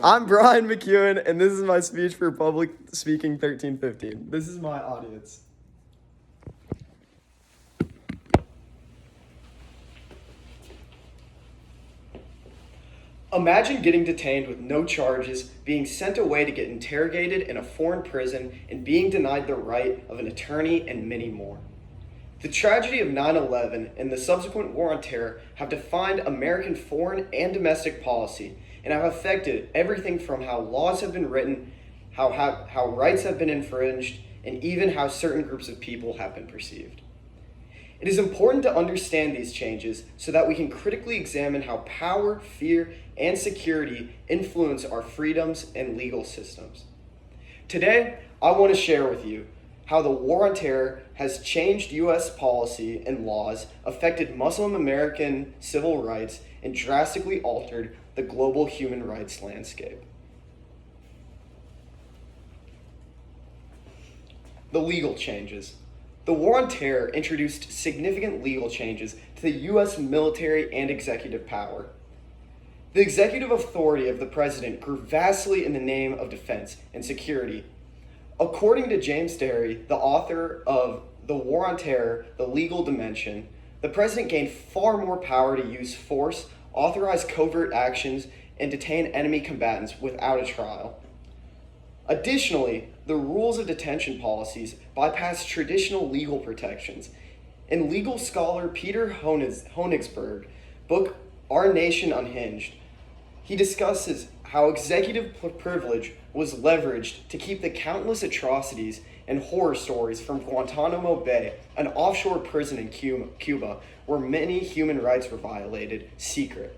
I'm Brian McEwen, and this is my speech for Public Speaking 1315. This is my audience. Imagine getting detained with no charges, being sent away to get interrogated in a foreign prison, and being denied the right of an attorney, and many more. The tragedy of 9/11 and the subsequent war on terror have defined American foreign and domestic policy and have affected everything from how laws have been written, how rights have been infringed, and even how certain groups of people have been perceived. It is important to understand these changes so that we can critically examine how power, fear, and security influence our freedoms and legal systems. Today, I want to share with you how the war on terror has changed U.S. policy and laws, affected Muslim American civil rights, and drastically altered the global human rights landscape. The legal changes. The war on terror introduced significant legal changes to the U.S. military and executive power. The executive authority of the president grew vastly in the name of defense and security. According to James Derry, the author of The War on Terror, The Legal Dimension, the president gained far more power to use force, authorize covert actions, and detain enemy combatants without a trial. Additionally, the rules of detention policies bypassed traditional legal protections. In legal scholar Peter Honigsberg's book, Our Nation Unhinged, he discusses how executive privilege was leveraged to keep the countless atrocities and horror stories from Guantanamo Bay, an offshore prison in Cuba, where many human rights were violated, secret.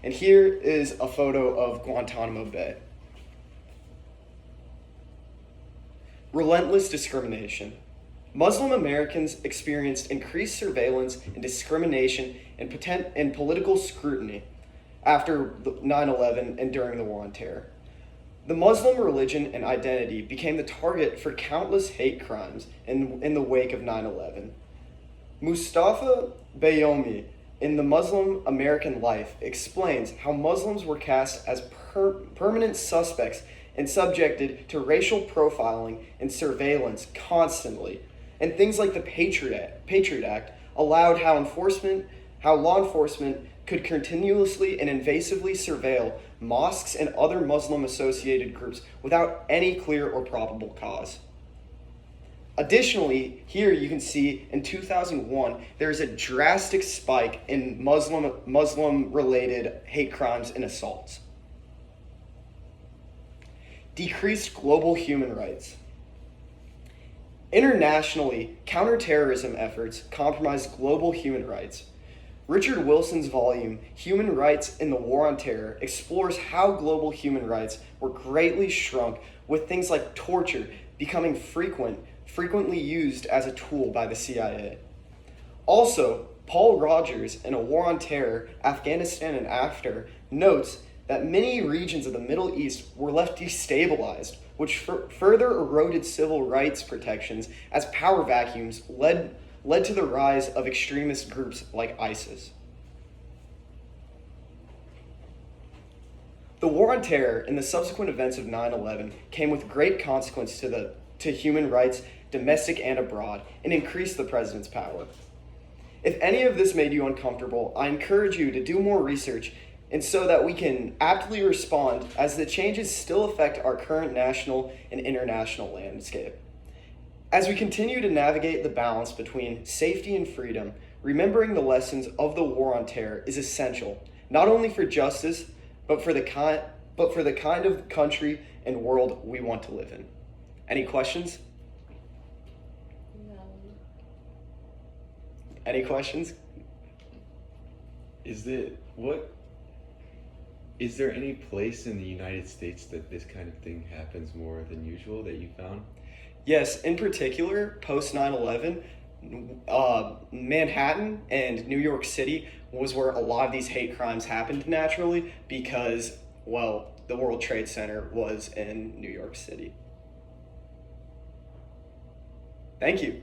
And here is a photo of Guantanamo Bay. Relentless discrimination. Muslim Americans experienced increased surveillance and discrimination and political scrutiny after 9/11 and during the war on terror. The Muslim religion and identity became the target for countless hate crimes in the wake of 9/11. Mustafa Bayoumi, in The Muslim American Life, explains how Muslims were cast as permanent suspects and subjected to racial profiling and surveillance constantly. And things like the Patriot Act allowed how law enforcement could continuously and invasively surveil mosques and other Muslim-associated groups without any clear or probable cause. Additionally, here you can see in 2001, there's a drastic spike in Muslim-related hate crimes and assaults. Decreased global human rights. Internationally, counterterrorism efforts compromise global human rights. Richard Wilson's volume, Human Rights in the War on Terror, explores how global human rights were greatly shrunk, with things like torture becoming frequently used as a tool by the CIA. Also, Paul Rogers, in A War on Terror, Afghanistan and After, notes that many regions of the Middle East were left destabilized, which further eroded civil rights protections as power vacuums led to the rise of extremist groups like ISIS. The war on terror and the subsequent events of 9/11 came with great consequence to human rights, domestic and abroad, and increased the president's power. If any of this made you uncomfortable, I encourage you to do more research, and so that we can aptly respond, as the changes still affect our current national and international landscape. As we continue to navigate the balance between safety and freedom, remembering the lessons of the war on terror is essential, not only for justice, but for the kind of country and world we want to live in. Any questions? No. Any questions? Is there any place in the United States that this kind of thing happens more than usual that you found? Yes, in particular, post 9/11, Manhattan and New York City was where a lot of these hate crimes happened naturally because, well, the World Trade Center was in New York City. Thank you.